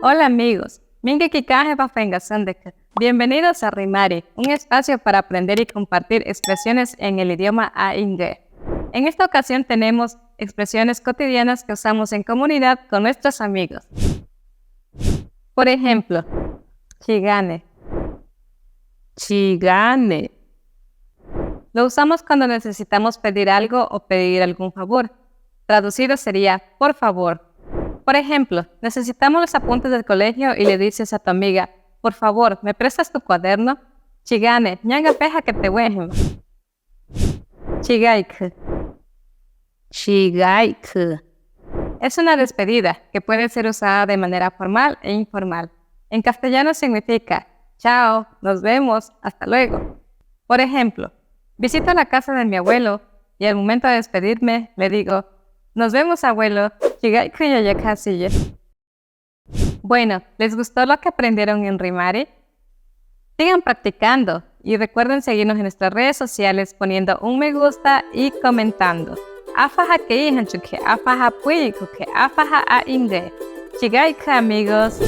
Hola amigos, Mingi Kikaje Bafengasandek. Bienvenidos a Rimari, un espacio para aprender y compartir expresiones en el idioma Ainge. En esta ocasión tenemos expresiones cotidianas que usamos en comunidad con nuestros amigos. Por ejemplo, chigane. Chigane. Lo usamos cuando necesitamos pedir algo o pedir algún favor. Traducido sería, por favor. Por ejemplo, necesitamos los apuntes del colegio y le dices a tu amiga, por favor, ¿me prestas tu cuaderno? Chigane, ñanga peja que te wejem. Chigaik. Chigaik. Es una despedida que puede ser usada de manera formal e informal. En castellano significa, chao, nos vemos, hasta luego. Por ejemplo, visito la casa de mi abuelo y al momento de despedirme le digo, nos vemos abuelo, Bueno, ¿les gustó lo que aprendieron en Rimari? Sigan practicando y recuerden seguirnos en nuestras redes sociales poniendo un me gusta y comentando. Afaja que afaja puikuke, afaja a inge. Chigaika amigos.